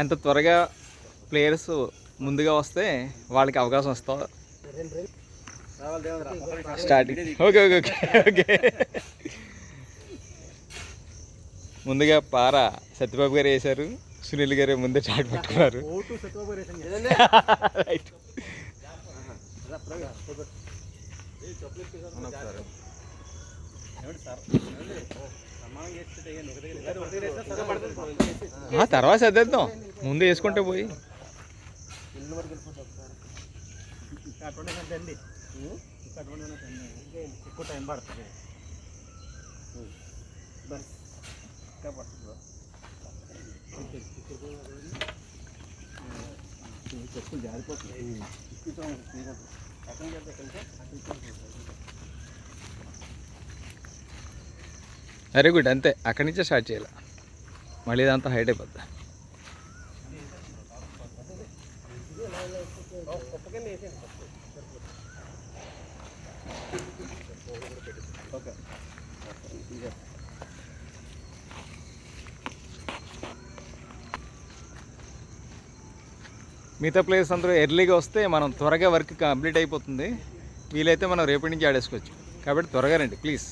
ఎంత త్వరగా ప్లేయర్స్ ముందుగా వస్తే వాళ్ళకి అవకాశం వస్తా starting. Okay okay okay okay. ముందుగా పార సత్యబాబు గారు వేశారు, సునీల్ గారు ముందే చాట్ పెట్టుకున్నారు. రైట్. తర్వాత చదివేద్దాం, ముందు వేసుకుంటే పోయి. ఎక్కువ టైం పడుతుంది. చెప్పులు జారిపోతుంది. వెరీ గుడ్, అంతే. అక్కడి నుంచే స్టార్ట్ చేయాలి, మళ్ళీ ఇదంతా హైట్ అయిపోద్ది. మిగతా ప్లేయర్స్ అందరూ ఎర్లీగా వస్తే మనం త్వరగా వర్క్ కంప్లీట్ అయిపోతుంది. వీలైతే మనం రేపటి నుంచి ఆడేసుకోవచ్చు. కాబట్టి త్వరగా రండి ప్లీజ్.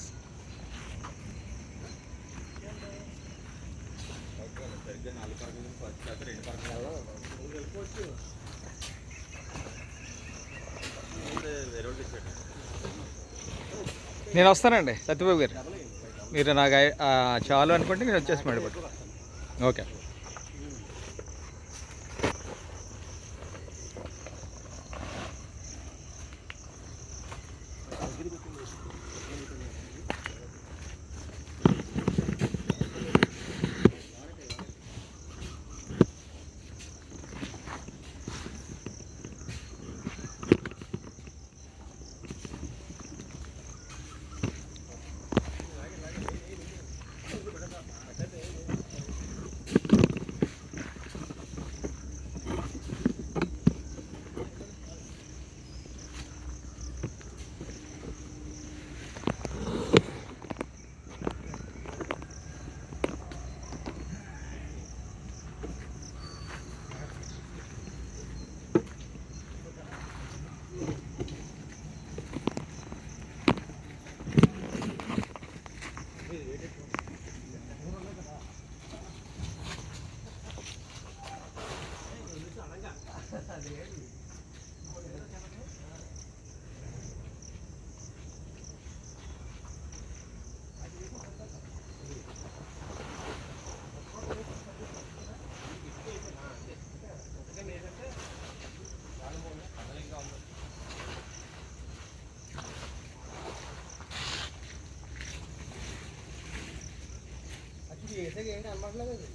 నేను వస్తానండి సత్యబాబు గారు, మీరు నాకు చాలు అనుకుంటే నేను వచ్చేసి మాడిపోతా. ఓకే. ఏంటి అనమాటలేదు.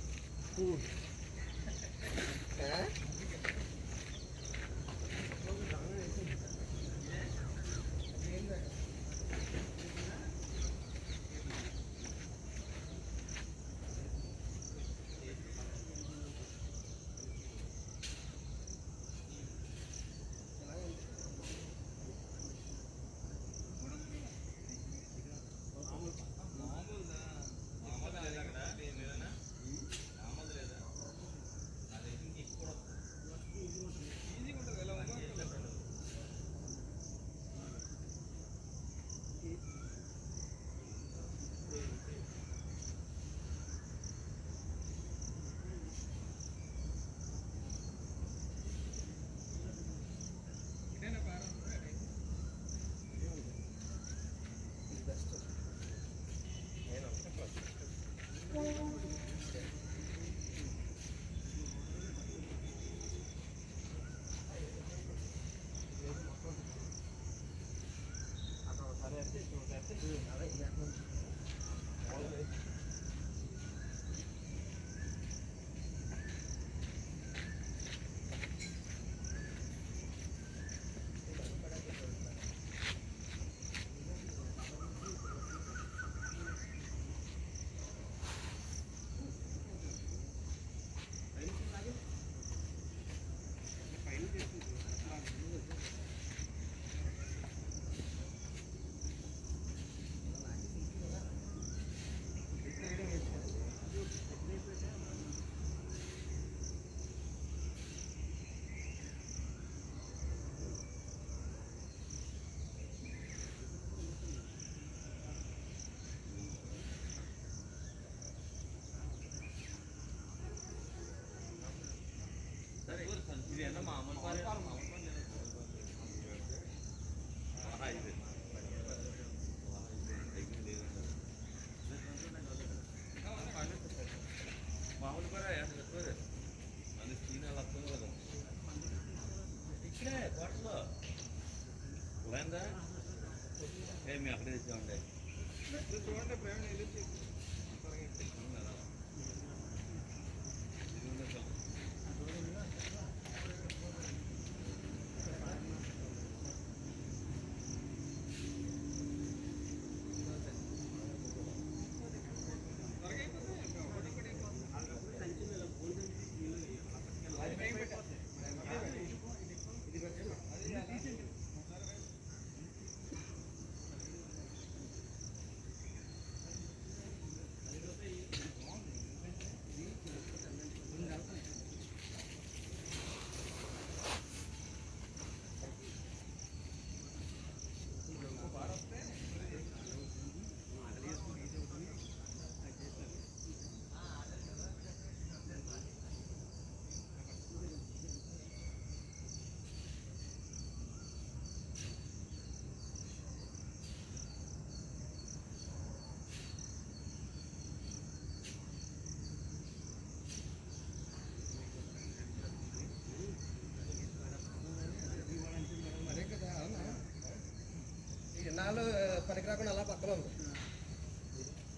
ఇన్నాళ్ళు పనికి రాకుండా అలా పక్కన ఉంది.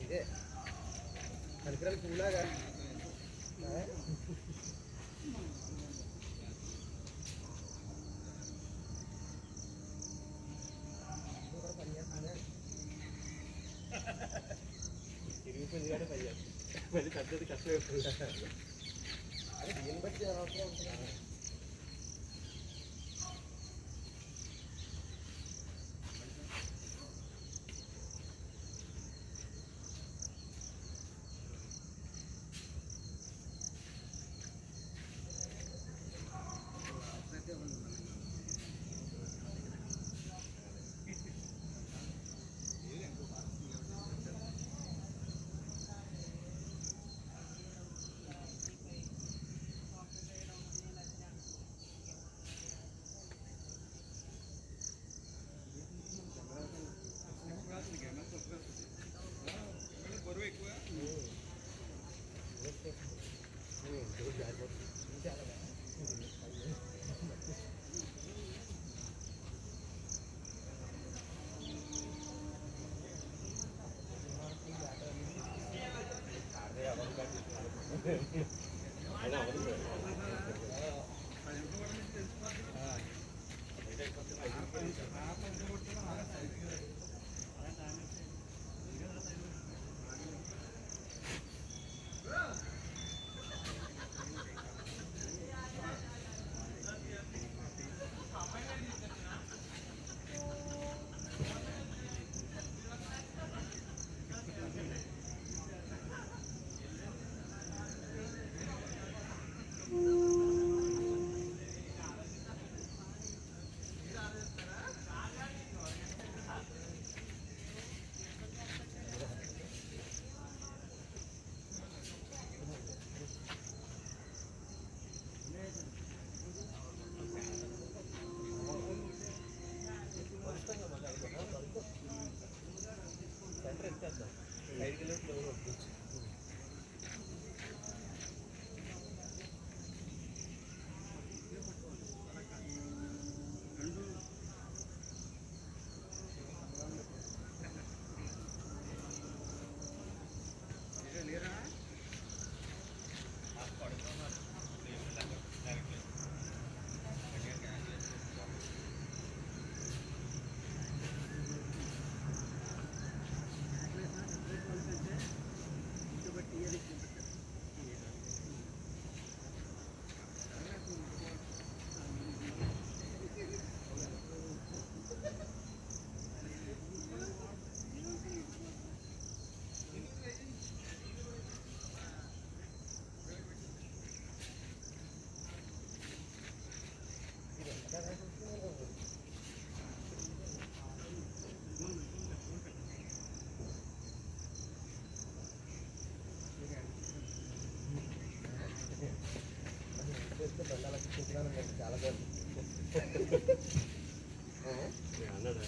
ఇదే పనికిరాలు పూలాగా తిరిగిపోయింది కానీ పని చేస్తుంది. మళ్ళీ పెద్దది కష్టమైపోతుంది. అదే దీన్ని బట్టి అవసరం ఉంటుంది. చాలా అన్నాడా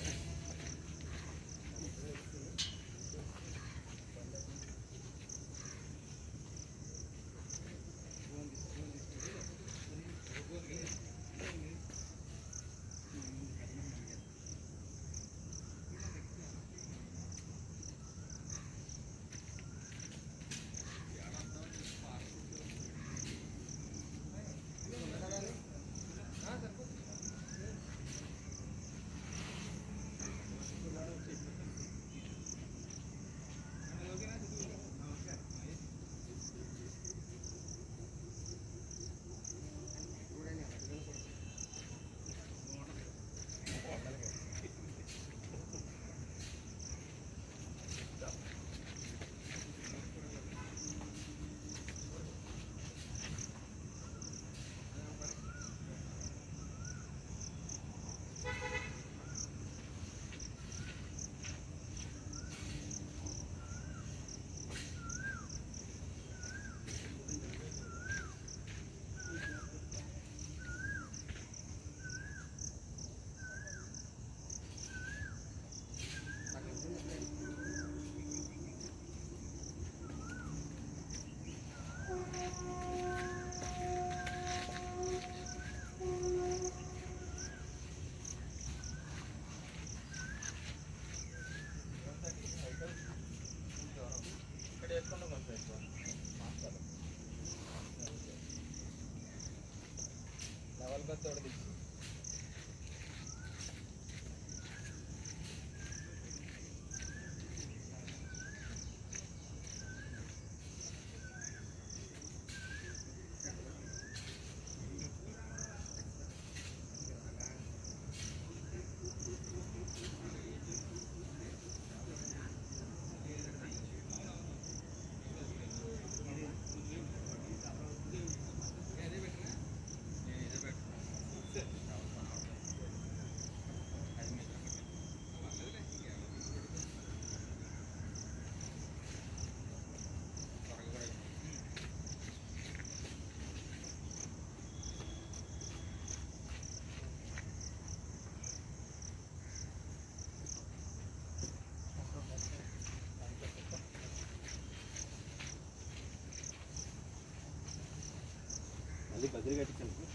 మళ్ళీ బదిలీ కట్టించండి.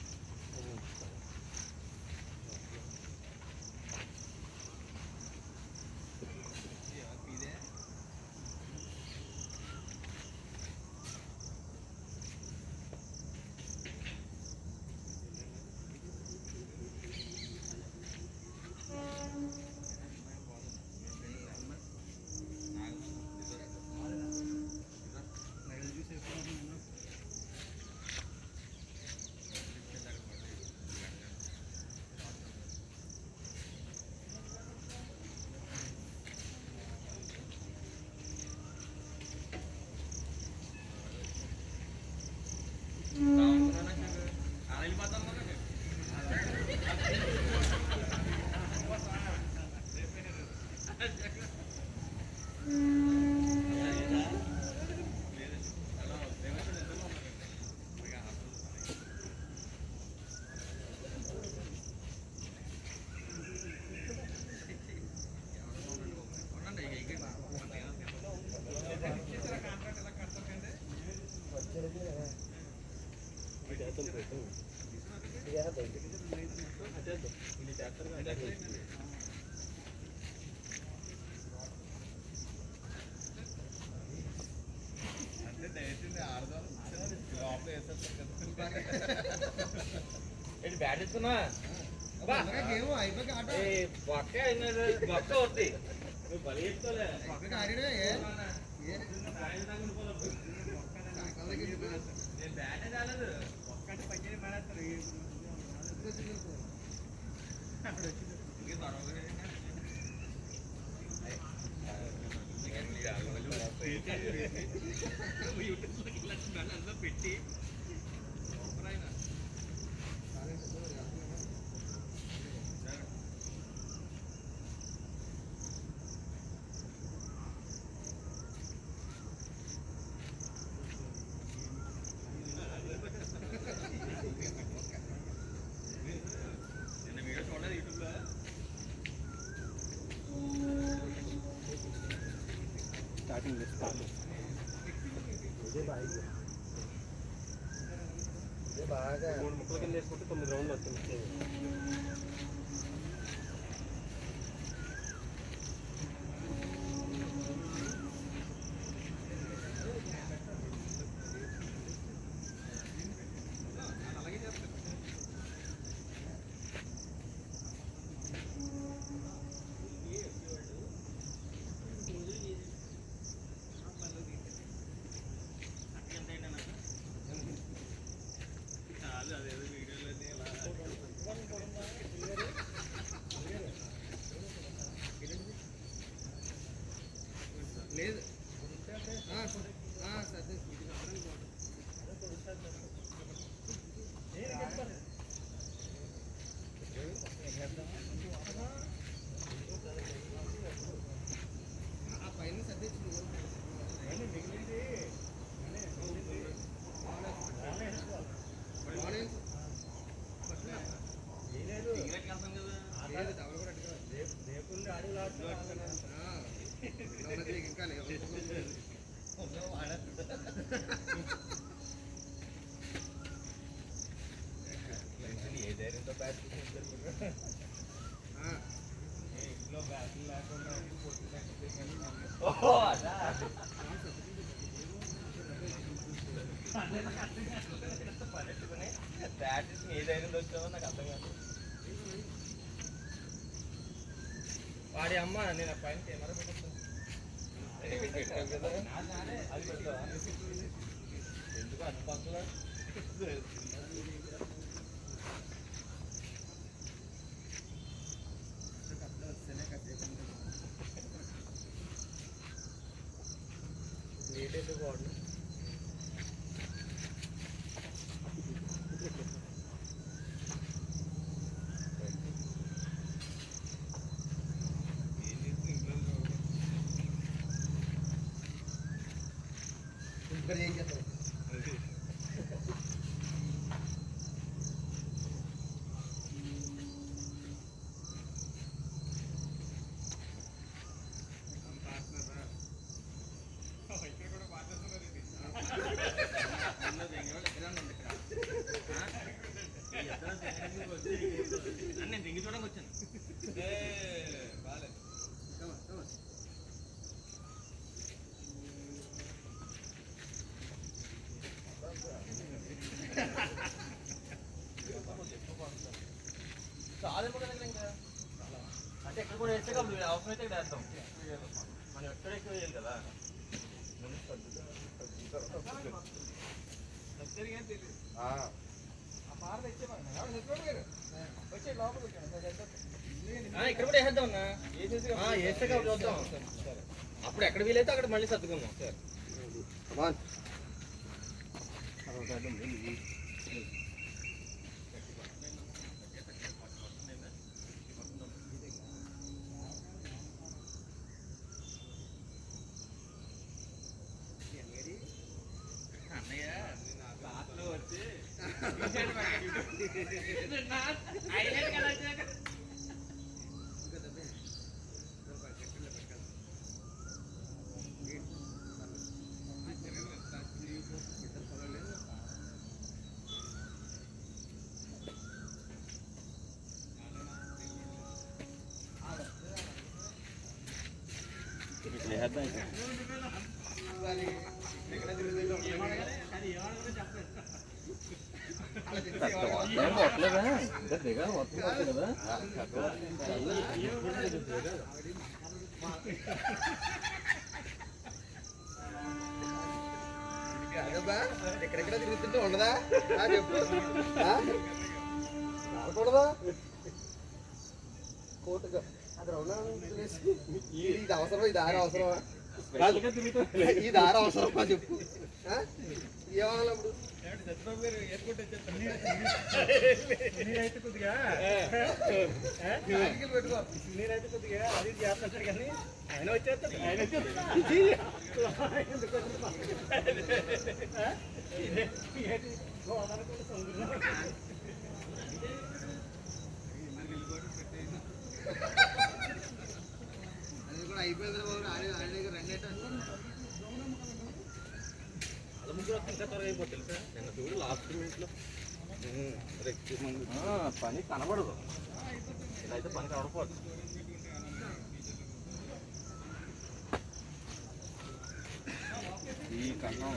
బ్యాట్ ఇస్తున్నా పక్క పక్క వద్ది బలి చెప్తాలే నేను బ్యాటే రాలేదు ఒక్కటి పక్కనే పడేస్తారు పెట్టి ఇదే బాగా 3 ముక్కల కింద వేసుకుంటే 9 రౌండ్లు వస్తుంది. లేదు పైన సర్దించి ఇంకా ఏ ధైర్యంతో బ్యాట్ ఇంట్లో బ్యాట్లు లేకుండా బ్యాట్ ఏ ధైర్యంతో వచ్చావో నాకు అర్థం కాదు. వాడి అమ్మ నేను పైన కెమెరా పెట్టాను కదా, అది పెడతావా ఎందుకు అన్ని పక్కల నీట్ ఎందుకు వాడు ఇక్కడ ఏం చేస్తారు నేను దింగి చూడడానికి వచ్చాను. చాలేమో కదా ఇంకా, అంటే ఎక్కడ కూడా వేస్తే కదా అవసరం అయితే ఇక్కడ వేస్తాం. మనం ఎక్కడ ఎక్కువ వేయాలి కదా. ఇక్కడ కూడా వేసేద్దాం అన్న, వేస్తే కాబట్టి చూద్దాం. అప్పుడు ఎక్కడ వీలైతే అక్కడ మళ్ళీ సర్దుకుందాం సార్. ఎక్కడెక్కడ తిరుగుతుంటే ఉండదా చెప్పు, రాకూడదా కోతగా అక్కడ ఇది అవసరం, ఈ దారి అవసరమా, ఈ దారి అవసరమా చెప్పు. ఏమన్నా ఇప్పుడు సత్యబాబు గారు ఎయిర్పోర్ట్ నీరైతే కొద్దిగా పెట్టుకో, నీరైతే కొద్దిగా అది చేస్తాడు కానీ ఆయన వచ్చేస్తాడు, ఆయన అది కూడా అయిపోయింది బాబు. ఆడే 2 2 పని కనబడదు, ఇలా అయితే పని కనబడిపోదు. ఈ కన్నం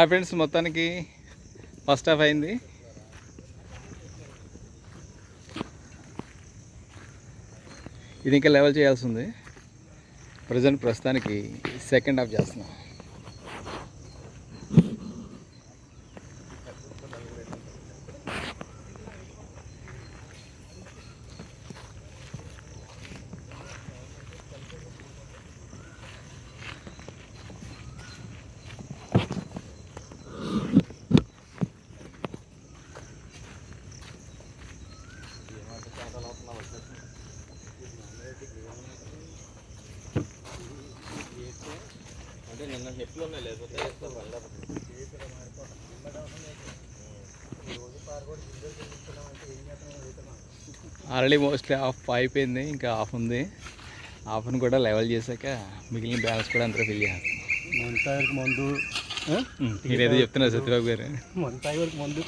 ఫ్రెండ్స్, మొత్తానికి ఫస్ట్ హాఫ్ అయింది. ఇది ఇంకా లెవెల్ చేయాల్సి ఉంది. ప్రస్తుతానికి సెకండ్ హాఫ్ చేస్తున్నాం. అంటే నిన్న హెట్లు ఉన్నాయి, లేకపోతే ఆల్రెడీ మోస్ట్లీ హాఫ్ అయిపోయింది, ఇంకా హాఫ్ ఉంది. హాఫ్ని కూడా లెవెల్ చేశాక మిగిలిన బ్యాలెన్స్ కూడా అందరూ ఫిల్ చేస్తాం. మందు మీరేదో చెప్తున్నారు సత్యబాబు గారు. మందు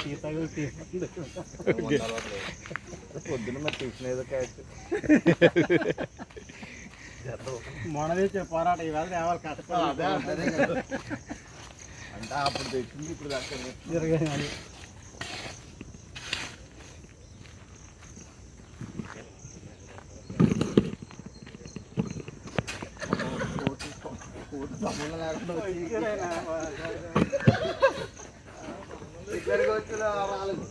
పొద్దున్న మరి ట్యూషన్ ఏదో క్యాచ్ మొన్నదే పోరాటం ఈవేళ తేవాలి కష్టపడాలి అంటే అప్పుడు తెచ్చింది ఇప్పుడు దాకా జరగాలి. సంబంధం లేకుండా ఇక్కడికి వచ్చి రాలేదు.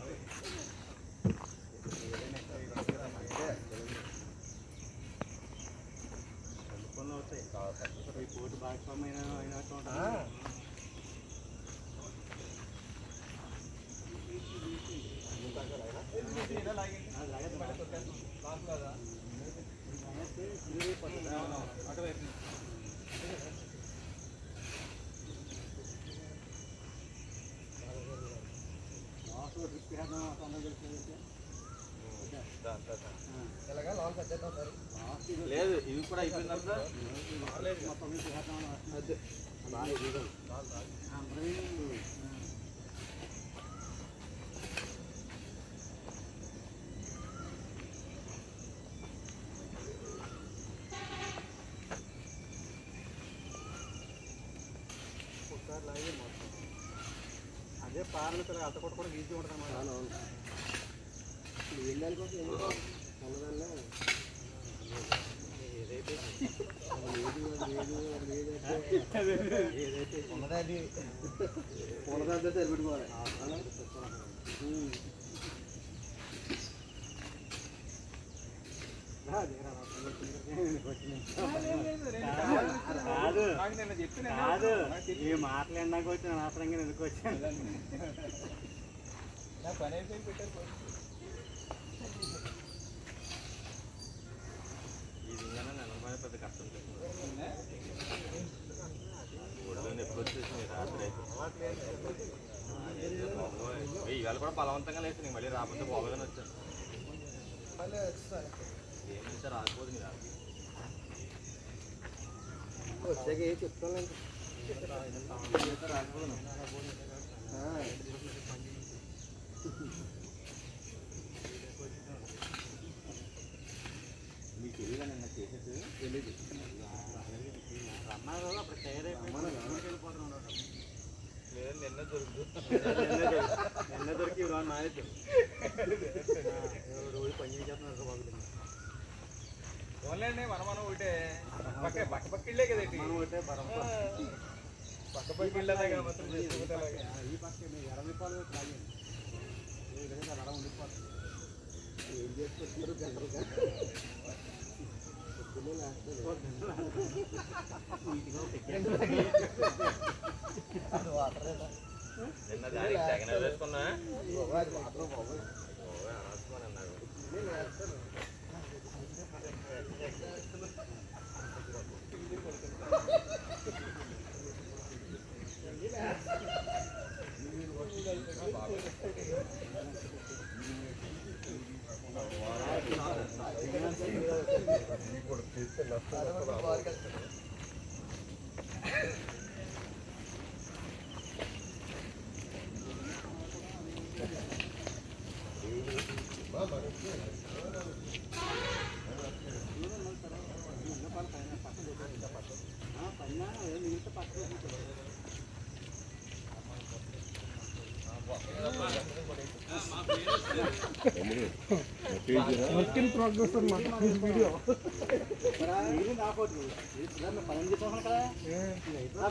కోర్టు భాగస్వామ్యం అయినట్టు లేదు, ఇవి కూడా అయిపోయిందంట. అదే పార్లు సరే అత్త కూడా ఈజీ ఉంటుంది అన్నమాట. ఉన్నది పూలదంతా సరిపెట్టుకోవాలి. కాదు ఈ మాట్లాడినాక వచ్చిన అనవసరంగా ఎందుకు వచ్చాను. పెద్ద కష్టం ఎప్పుడు వచ్చేసింది రాత్రి అయితే ఇవాళ కూడా బలవంతంగా లేచి నీకు మళ్ళీ రాకపోతే పోగదని వచ్చాను. ఏమైతే రాకపోదు నీ రాత్రి వచ్చాక ఏ చెప్తాను రాకపోదు. మీకు తెలియదా నిన్న చేసేది? తెలియదు. అన్నారు అప్పుడు తయారైపోతున్నాడు. లేదు, నిన్న దొరికి నాయకు రోజు పని చేస్తున్నారు బాగుంటుంది. ఓన్లేండి మనం ఒకటే పక్క పక్క ఇళ్ళే కదండి. మనం ఒకటే పక్క పక్క ఇళ్ళదే ఈ పక్క 20 రూపాయలు తాగింది. ఈ విధంగా అలా ఉండిపోతుంది. ఏం చేసుకుంటున్నారు? వర్క్ ఇన్ ప్రోగ్రెస్ అన్నమాట వీడియో.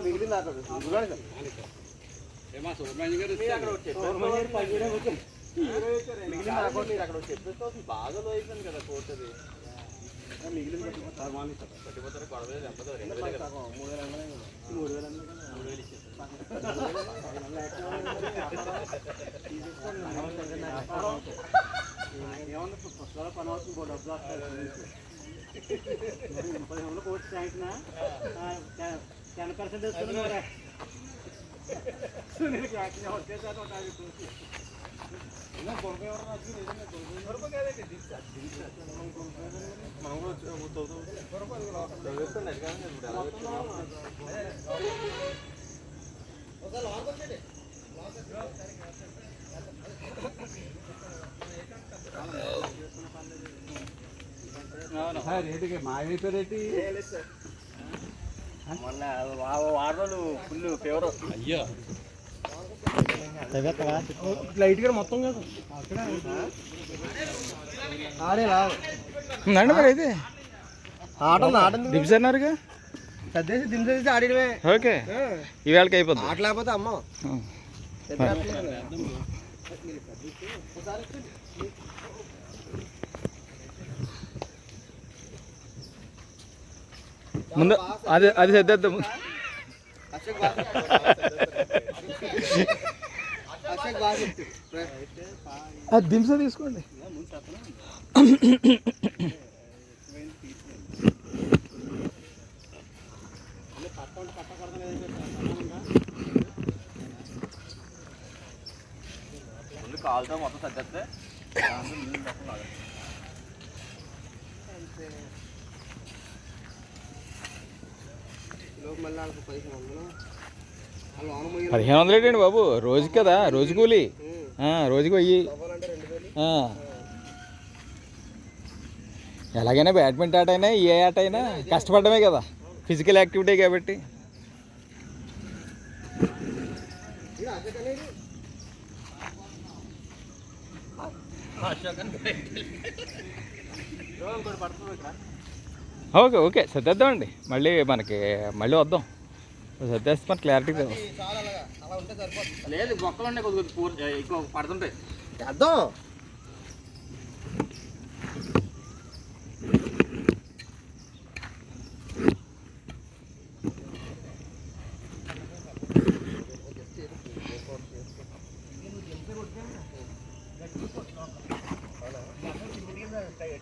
మిగిలింది అక్కడ చెప్పేస్తే బాగా లో అయిపోయింది కదా కోర్టుది. మిగిలింది పట్టిపోతారు గొడవ చెప్పదు. 3,000 ఏమన్నా పుస్తకాలు పని అవుతుంది డబ్బులు వస్తాయి. 30 కోర్టు శాంక్షన్ 10% వేసుకున్నారా వచ్చేసారు. రేటుకి మాయమైపోయేటి మొన్న 6 రోజులు ఫుల్ ఫేవర్. అయ్యో లైట్ గా మొత్తం కాదు ఆడేలా ఉందండి మరి అయితే ఆట దింపన్నారుగా సర్దేసి దింసేసి ఆడేయడమే. ఓకే ఈవేళకి అయిపోద్ది. ఆట లేకపోతే అమ్మ ముందు అది అది సర్దేద్దాం. అది దింస తీసుకోండి. కాలుతో మొత్తం సర్దేస్తే మళ్ళీ 1500 ఏంటండి బాబు? రోజుకి కదా, రోజు కూలి. రోజుకి 1000. ఎలాగైనా బ్యాడ్మింటన్ ఆట అయినా ఏ ఆట అయినా కష్టపడమే కదా, ఫిజికల్ యాక్టివిటీ కాబట్టి. ఓకే ఓకే సర్దేద్దామండి. మళ్ళీ మళ్ళీ వద్దాం. సర్దేస్తే మన క్లారిటీ లేదు. మొక్కలు ఉన్నాయి కొద్దిగా ఎక్కువ పడుతుంటాయి. చేద్దాం.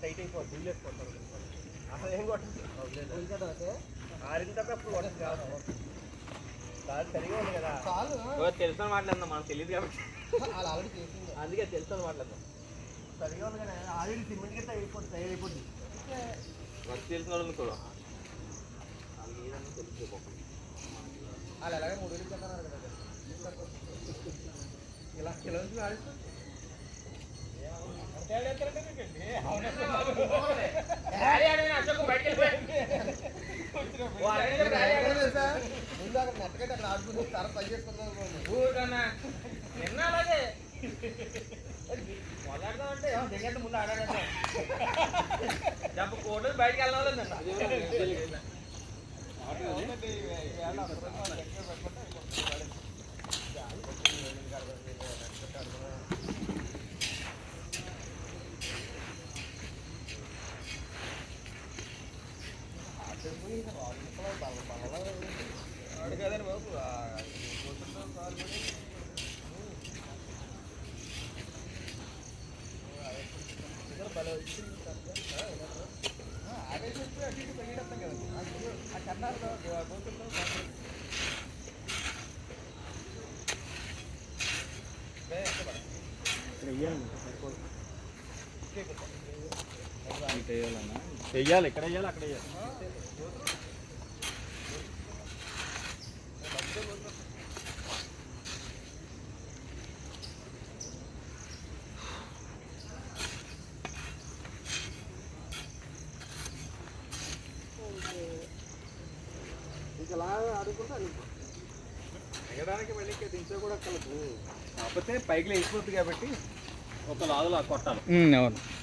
టైట్ అయిపోతుంది. అసలు ఏం కొట్టదు. ఆరిన తప్పుడు కొట్టదు కాదు. సరిగా ఉంది కదా. తెలుసు మాట్లాడదాం, మనకు తెలియదు కాబట్టి అందుకే తెలుసు మాట్లాడదాం. సరిగా ఉంది కదా. ఆల్రెడీ సిమెంట్ గిట్ట అయిపోతుంది, తయారైపోతుంది. వర్క్ తెలిసిన వాళ్ళు కూడా వాళ్ళు ఎలాగే 3,000 చెప్తున్నారు కదా. ఇలా కిలో నుంచి ఆడిస్తాం. నిన్న అలాగే మొదలెడదామంటే దిగంటే ముందు ఆడాడంటే కోర్టు బయటకు వెళ్ళాలి. వెయ్యాలి ఇక్కడ వెయ్యాలి అక్కడ వెయ్యాలి ఎగడానికి మళ్ళీ దించే కూడా కలుపు కాకపోతే పైకి లేచిపోతుంది కాబట్టి ఒక లాగులా కొట్టాలి అవును